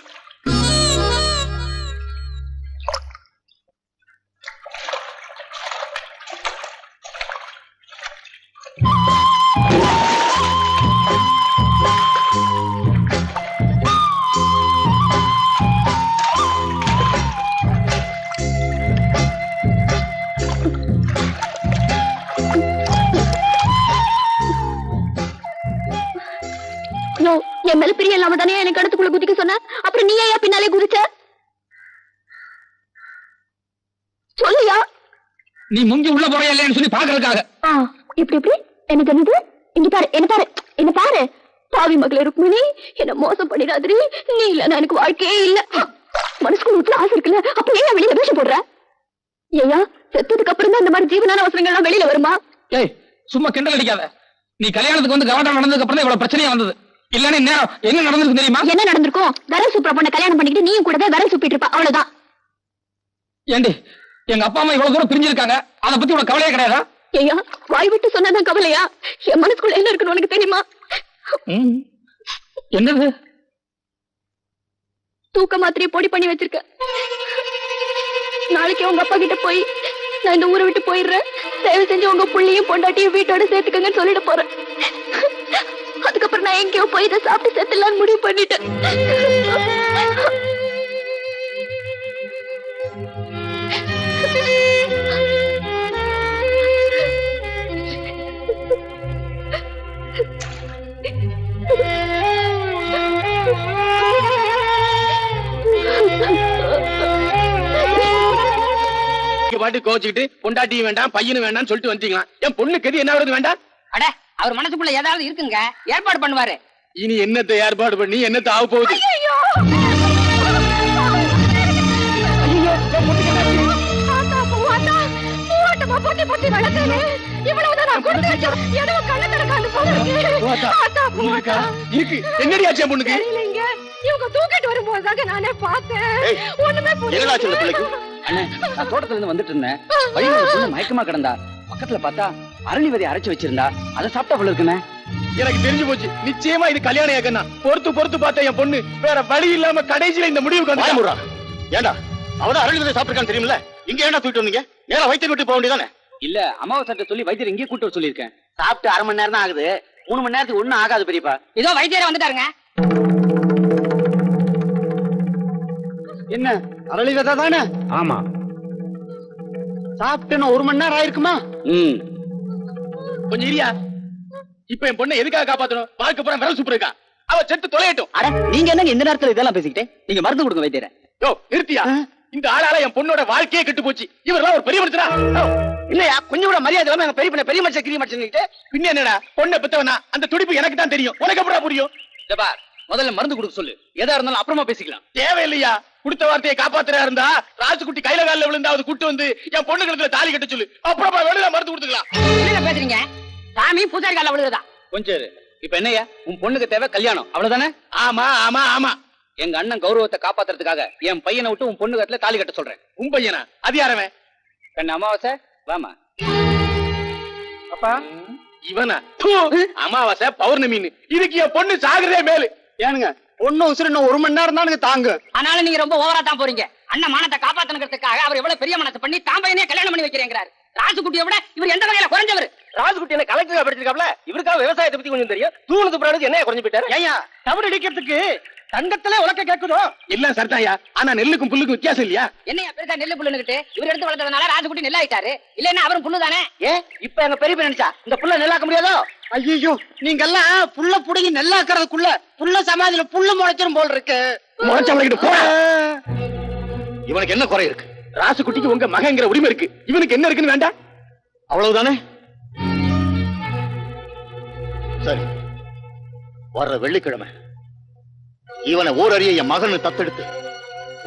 என் மேல பிரிய இல்லாம தானே எனக்கு இடத்துக்குள்ள குதிக்க சொன்ன. அப்புறம் நீ ஏன் பின்னாலே குதிச்ச? சொல்லியா? நீ முங்கி உள்ள போறியா இல்லையான்னு சொல்லி பாக்குறதுக்காக. இப்படி இப்படி எனக்கு என்னது? இங்க பாரு, என்ன பாரு, என்ன பாரு. பாவி மகள ருக்மிணி, என்ன மோசம் பண்ணிடாதீ. நீ இல்லன்னா எனக்கு வாழ்க்கையே இல்ல. மனசுக்குள்ள வீட்டுல ஆசை இருக்குல்ல, அப்ப ஏன் வெளியில வேஷம் போடுற? ஏயா, செத்ததுக்கு அப்புறம் தான் இந்த மாதிரி ஜீவனான அவசரங்கள் எல்லாம் வெளியில வருமா? ஏய், சும்மா கிண்டல் அடிக்காத. நீ கல்யாணத்துக்கு வந்து கவனம் நடந்ததுக்கு அப்புறம் இவ்வளவு பிரச்சனையா வந்தது. இல்லன்னு நேரம் என்ன நடந்திருக்கு தெரியுமா? என்ன நடந்திருக்கும்? விரல் சூப்பர பொண்ண கல்யாணம் பண்ணிக்கிட்டு நீயும் கூடவே விரல் சூப்பிட்டு இருப்ப, அவ்வளவுதான். ஏண்டி, எங்க அப்பா அம்மா இவ்வளவு தூரம் பிரிஞ்சிருக்காங்க, அதை பத்தி உனக்கு கவலையே கிடையாதா? ஏயா, வாய் விட்டு சொன்னாதான் கவலையா? என் மனசுக்குள்ள என்ன இருக்குன்னு உனக்கு தெரியுமா? என்னது? தூக்க மாத்திரையை பொடி பண்ணி வச்சிருக்க. நாளைக்கு உங்க அப்பா கிட்ட போய் நான் இந்த ஊரை விட்டு போயிடுறேன், தயவு செஞ்சு உங்க புள்ளையும் பொண்டாட்டியும் வீட்டோட சேர்த்துக்கங்கன்னு சொல்லிட்டு போறேன். அதுக்கப்புறம் நான் எங்கேயோ போய் இதை சாப்பிட்டு செத்துலான்னு முடிவு பண்ணிட்டேன். பாட்டு கோச்சுக்கிட்டு பொண்டாட்டியும் வேண்டாம் பையனும் வேண்டாம் சொல்லிட்டு வந்துட்டீங்களா? என் பொண்ணுக்கு எது என்ன வருது வேண்டாம்? அட, அவர் மனசுக்குள்ள ஏதாவது இருக்குங்க, ஏற்பாடு பண்ணுவாரு. இனி என்னத்தை ஏற்பாடு பண்ணி என்னத்தை ஆக போகுது? என்னடி ஆச்சு என் பொண்ணுக்கு? இவங்க தூக்கிட்டு வரும்போது நானே பார்த்தேன். நான் தோட்டத்துல இருந்து வந்துட்டு இருந்தேன். வழியில ஒரு பொண்ணு மயக்கமா கிடந்தா. பக்கத்துல பார்த்தா அரளி விதை அரைச்சு வச்சிருந்தா. அதை சாப்பிட்டா போல இருக்குண்ணே. எனக்கு தெரிஞ்சு போச்சு, நிச்சயமா இது கல்யாணம் ஏக்கன்னா. பொறுத்து பார்த்தா என் பொண்ணு வேற வழி இல்லாம கடைசியில இந்த முடிவுக்கு வந்து. ஏண்டா, அவதான் அரளி விதை சாப்பிட்டுருக்கான்னு தெரியுமில்ல? இங்க ஏன்னா தூக்கிட்டு வந்தீங்க? நேரா வைத்தியம் விட்டு போக வேண்டியதானே? இல்ல, அமாவாசை சொல்லி வைத்தியர் இங்கே கூட்டு வர சொல்லியிருக்கேன். சாப்பிட்டு 1/2 மணி நேரம் தான் ஆகுது. 3 மணி நேரத்துக்கு ஒண்ணும் ஆகாது பெரியப்பா. இதோ வைத்தியரே வந்துட்டாருங்க. என்ன அரளி விதை தானே? ஆமா. சாப்பிட்டு 1 மணி நேரம் ஆயிருக்குமா? கொஞ்சம் இரியா. இப்ப என் பொண்ணை எதுக்காக காப்பாத்தணும்? வாழ்க்கை பூரா விரல் சூப்பர் இருக்கா, அவ செத்து தொலையட்டும். அட, நீங்க என்னங்க இந்த நேரத்துல இதெல்லாம் பேசிக்கிட்டே? நீங்க மருந்து கொடுங்க வைத்தியரே. யோ, நிறுத்தியா. இந்த ஆளால என் பொண்ணோட வாழ்க்கையே கெட்டு போச்சு. இவரெல்லாம் ஒரு பெரிய மனுஷனா? இல்லையா, கொஞ்சம் கூட மரியாதை இல்லாம எங்க பெரிய மனுஷன் கிரிய மனுஷன். பின்ன என்னடா, பொண்ணை பெத்தவனா? அந்த துடிப்பு எனக்கு தான் தெரியும், உனக்கு எப்படா புரியும்? முதல்ல மருந்து கொடுக்க சொல்லு. எதா இருந்தாலும் அப்புறமா பேசிக்கலாம். தேவையில்லையா? கொடுத்த வார்த்தையை காப்பாத்துறா இருந்தா ராசுக்குட்டி கையில காலில் விழுந்தாவது கூட்டு வந்து என் பொண்ணு கழுத்துல தாலி கட்ட சொல்லு. அப்புறமா வெளியில மருந்து கொடுத்துக்கலாம். என்ன பேசுறீங்க? சாமி பூசாரி கால விழுதா? கொஞ்சம் இப்ப என்னையா, உன் பொண்ணுக்கு தேவை கல்யாணம், அவ்வளவுதானே? ஆமா ஆமா ஆமா. எங்க அண்ணன் கௌரவத்தை காப்பாத்துறதுக்காக என் பையனை விட்டு உன் பொண்ணு கழுத்துல தாலி கட்ட சொல்றேன். உன் பையனா? அது யாரவன்? கண்ண அமாவாசை, வாமா. அப்பா, இவனா? அமாவாசை பௌர்ணமின்னு இதுக்கு என் பொண்ணு சாகுறதே மேலு. ஏனுங்க, பொண்ணு உசுறு இன்னும் 1 மணி நேரம் தானுங்க தாங்க. ஆனாலும் நீங்க ரொம்ப ஓவரா தான் போறீங்க. அண்ணன் மானத்தை காப்பாத்தணுங்கிறதுக்காக அவர் எவ்வளவு பெரிய மனசு பண்ணி தான் பையனே கல்யாணம் பண்ணி வைக்கிறேங்கிறாரு. ராசுகுட்டியை விட இவர் எந்த வகையில குறைஞ்சவர்? ராசுகுட்டி என்ன கலெக்டரா படிச்சிருக்காப்ல, இவருக்காக விவசாயத்தை பத்தி கொஞ்சம் தெரியும். தூணுது பிராடு என்ன குறைஞ்சு போயிட்டாரு? ஏயா, தவறு அடிக்கிறதுக்கு தங்கத்திலே உலக்க கேட்குதோ? இல்ல சர்தாயா, ஆனா நெல்லுக்கும் புல்லுக்கும் வித்தியாசம் இல்லையா? என்னையா பெருசா நெல்லு புல்லுன்னுகிட்டு இவர் எடுத்து வளர்த்ததுனால ராசுகுட்டி நெல்லாயிட்டாரு. இல்லன்னா அவரும் புல்லு தானே. இப்ப எங்க பெரிய நினைச்சா இந்த புள்ள நெல்லாக்க முடியாதோ? ஐயோ, நீங்க எல்லாம் புள்ள புடுங்கி நெல்லாக்குறதுக்குள்ள புள்ள சமாதியில புல்லு முளைச்சிரும் போல் இருக்கு. முளைச்சவங்கிட்டு போ. இவனுக்கு என்ன குறை இருக்கு? ராசுகுட்டிக்கு உங்க மகங்கிற உரிமை இருக்கு, இவனுக்கு என்ன இருக்குன்னு வேண்டாம்? அவ்வளவுதானே? சரி, வர்ற வெள்ளிக்கிழமை இவனை ஊரறிய என் மகனை தத்தெடுத்து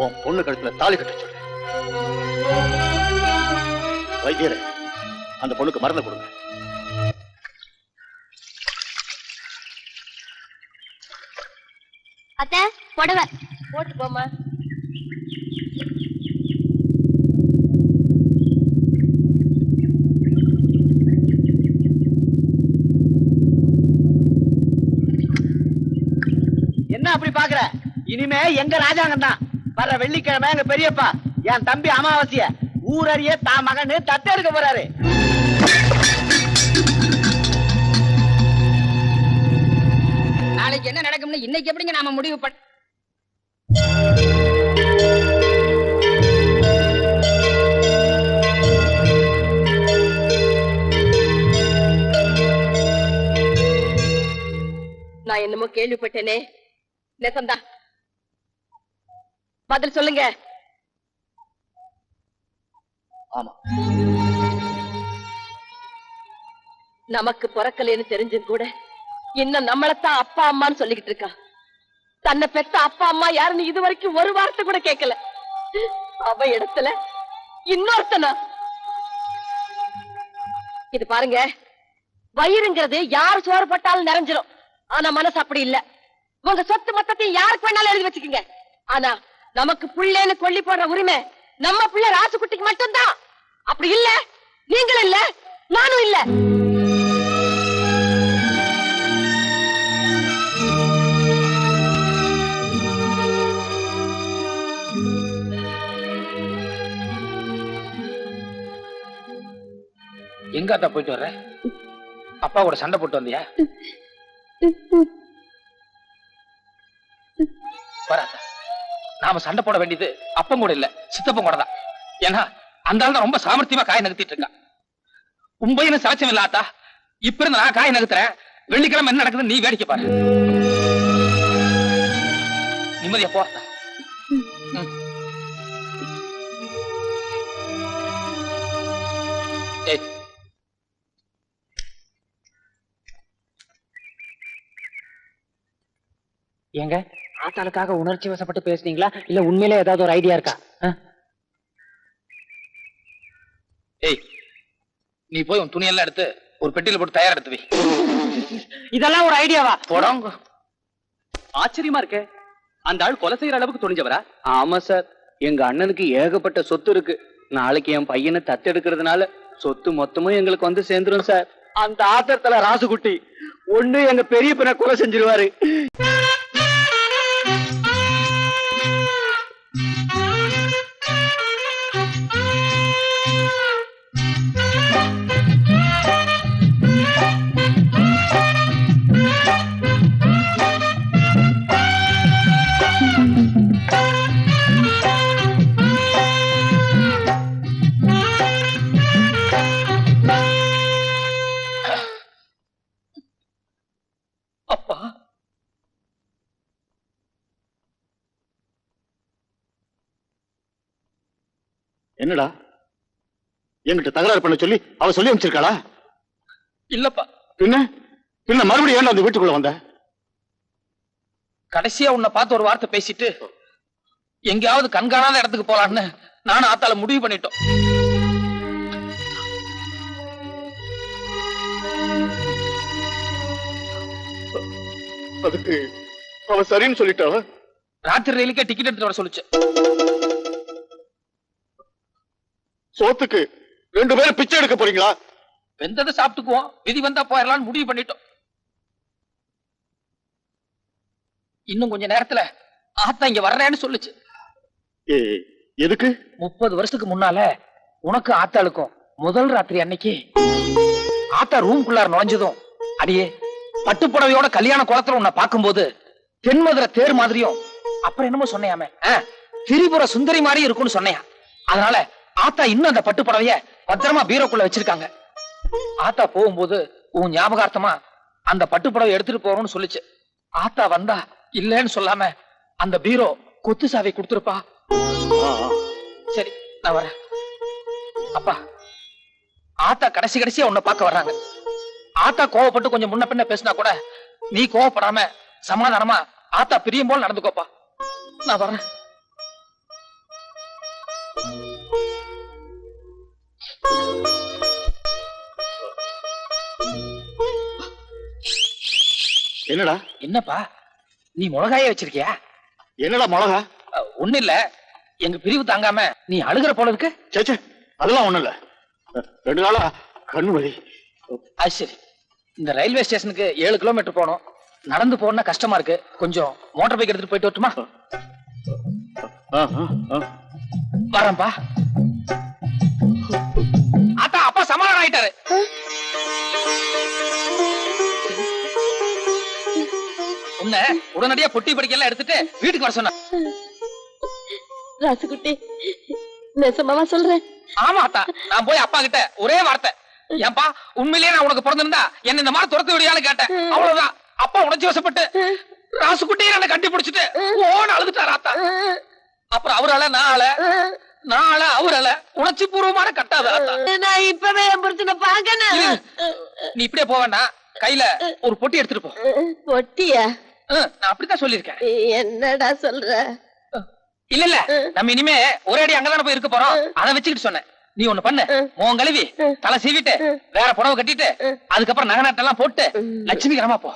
உன் பொண்ணு கழுத்துல தாலி கட்ட சொல்றேன். வைத்தியரே, அந்த பொண்ணுக்கு மருந்து கொடுங்க. அத்தை, புடவை போட்டு போமா. என்ன அப்படி பாக்குற? இனிமே எங்க ராஜாங்கம் தான். வர்ற வெள்ளிக்கிழமை எங்க பெரியப்பா என் தம்பி அமாவாசைய ஊரறிய தான் மகனு தத்தெடுக்க போறாரு. நாளைக்கு என்ன நடக்கும்னு இன்னைக்கு எப்படிங்க நாம முடிவு பண்ண? நான் என்னமோ கேள்விப்பட்டேனே, நெசந்தா? பதில் சொல்லுங்க. ஆமா, நமக்கு பிறக்கலைன்னு தெரிஞ்சும் கூட இன்னும் நம்மளத்தான் அப்பா அம்மான்னு சொல்லிக்கிட்டு இருக்கான். தன்னை பெத்த அப்பா அம்மா யாருன்னு இது வரைக்கும் ஒரு வார்த்தை கூட கேட்கல. அவ இடத்துல இன்னொருத்தனா? இது பாருங்க, வயிறுங்கிறது யார் சோறு போட்டாலும் நிறைஞ்சிரும். ஆனா மனசு அப்படி இல்ல. உங்க சொத்து மொத்தத்தையும் யாருக்கு வேணாலும் எழுதி வச்சுக்கோங்க. ஆனா நமக்கு புள்ளேன்னு கொல்லி போடுற உரிமை நம்ம புள்ள ராசுகுட்டிக்கு மட்டும்தான். அப்படி இல்ல, நீங்களும் இல்ல, நானும் இல்ல. எங்க அத்தா போயிட்டு வர்ற? அப்பா கூட சண்டை போட்டு வந்தியா? வராதா, நாம சண்டை போட வேண்டியது அப்பம் கூட இல்ல, சித்தப்பம் கூட தான். ஏன்னா அந்த ஆள் தான் ரொம்ப சாமர்த்தியமா காய் நகர்த்திட்டு இருக்கான். உண்மையின சாட்சியம் இல்ல ஆத்தா. இப்ப இருந்து நான் காய் நகர்த்துறேன். வெள்ளிக்கிழமை என்ன நடக்குது நீ வேடிக்கை பாரு. நிம்மதியா போ. ஏங்க ஆத்தாளுக்காக உணர்ச்சி வசப்பட்டு பேசுனீங்களா இல்ல உண்மையிலே ஏதாவது ஒரு ஐடியா இருக்கா? ஏய், நீ போய் உன் துணியெல்லாம் எடுத்து ஒரு பெட்டியில போட்டு தயார் எடுத்து வை. இதெல்லாம் ஒரு ஐடியாவா? போடாங்க. ஆச்சரியமா இருக்கே, அந்த ஆள் கொலை செய்யற அளவுக்கு துணிஞ்சவரா? ஆமா சார், எங்க அண்ணனுக்கு ஏகப்பட்ட சொத்து இருக்கு. நாளைக்கு என் பையனை தத்தெடுக்கிறதுனால சொத்து மொத்தமும் எங்களுக்கு வந்து சேர்ந்துரும் சார். அந்த ஆத்திரத்துல ராசுகுட்டி ஒண்ணு எங்க பெரிய பையனை கொலை செஞ்சிருவாரு. அப்பா, என்னடா என்கிட்ட தகராறு பண்ண சொல்லி அவ சொல்லி அமைச்சிருக்காளா? இல்லப்பா. பின்ன மறுபடியும் ஏன் அந்த வீட்டுக்குள்ள வந்த? கடைசியா உன்னை பார்த்து ஒரு வார்த்தை பேசிட்டு எங்கேயாவது கண்காணாத இடத்துக்கு போலான்னு நானும் ஆத்தால முடிவு பண்ணிட்டோம். அதுக்கு அவ சரின்னு சொல்லிட்டா? ராத்திரி ரயிலுக்கே டிக்கெட் எடுத்து வர சொல்லுச்சு. சோத்துக்கு 2 பேரும் பிச்சை எடுக்க போறீங்களா? வெந்ததை சாப்பிட்டுக்குவோம், விதி வந்தா போயிடலாம்னு முடிவு பண்ணிட்டோம். இன்னும் கொஞ்ச நேரத்துல ஆத்தா இங்க வர்றேன்னு சொல்லுச்சு. எதுக்கு? 30 வருஷத்துக்கு முன்னால உனக்கு ஆத்தாளுக்கும் முதல் ராத்திரி அன்னைக்கு ஆத்தா ரூம்குள்ளார நுழைஞ்சதும், அடியே பட்டுப்புடவையோட கல்யாண குளத்துல உன்னை பார்க்கும்போது தென்மதுரை தேர் மாதிரியும் அப்புறம் என்னமோ சொன்னையாமே திரிபுர சுந்தரி மாதிரி இருக்கும்னு சொன்னையா. அதனால ஆத்தா இன்னும் அந்த பட்டுப்புடவைய பத்திரமா பீரோக்குள்ள வச்சிருக்காங்க. ஆத்தா போகும்போது உன் ஞாபகார்த்தமா அந்த பட்டுப்புடவை எடுத்துட்டு போறோம்னு சொல்லிச்சு. ஆத்தா வந்தா இல்லன்னு சொல்லாம அந்த பீரோ கொத்து சாவி கொடுத்துருப்பா. சரி, நான் வரேன். அப்பா, ஆத்தா கடைசியா உன்னை பார்க்க வர்றாங்க. ஆத்தா கோவப்பட்டு கொஞ்சம் முன்ன பின்ன பேசினா கூட நீ கோவப்படாம சமாதானமா ஆத்தா பிரியும் போல் நடந்துக்கோப்பா. நான் வரேன். என்னடா? என்னப்பா நீ மிளகாயே வச்சிருக்கியா? என்னடா மிளகா? ஒண்ணு இல்ல, எங்க பிரிவு தாங்காம நீ அழுகிற போல இருக்கு. சேச்சே, அதெல்லாம் ஒண்ணு இல்ல. 2 நாளா கண்ணு வலி. அது சரி, இந்த ரயில்வே ஸ்டேஷனுக்கு 7 கிலோமீட்டர் போகணும். நடந்து போனா கஷ்டமா இருக்கு. கொஞ்சம் மோட்டார் பைக் எடுத்துட்டு போயிட்டு வரட்டுமா? வரேன்பா. ஆத்தா, அப்பா சமாதானம் ஆயிட்டாரு. உன்னை உடனடியா பொட்டி படிக்கலாம் எடுத்துட்டு வீட்டுக்கு வர சொன்ன. ராசுகுட்டி, நெசமாவா சொல்றேன்? ஆமா ஆத்தா, நான் போய் அப்பா கிட்ட ஒரே வார்த்தை, ஏன்பா உண்மையிலேயே நான் உனக்கு பிறந்திருந்தா என்ன இந்த மாதிரி துரத்து விடியான்னு கேட்டேன். அவ்வளவுதான். அப்பா உணர்ச்சி வசப்பட்டு ராசுகுட்டியை என்ன கட்டி பிடிச்சிட்டு ஓன்னு அழுதுட்டாரு ஆத்தா. அப்புறம் அவரால நான் அவரால உணர்ச்சி பூர்வமான கட்டாத ஆத்தா. நான் இப்பவே என் புருஷனை பார்க்கணும். நீ இப்படியே போக வேண்டாம், கையில ஒரு பொட்டி எடுத்துட்டு போ. பொட்டியா? நான் அப்படித்தான் சொல்லியிருக்கேன். என்னடா சொல்ற? இல்ல இல்ல, நம்ம இனிமே ஒரே அடி அங்கதானே போய் இருக்க போறோம். அதை வச்சுக்கிட்டு சொன்னேன். நீ ஒண்ணு பண்ணு, மோன் கழுவி தலை சீவிட்டு வேற புடவை கட்டிட்டு அதுக்கப்புறம் நகை நட்டெல்லாம் போட்டு லட்சுமிகரமா போ.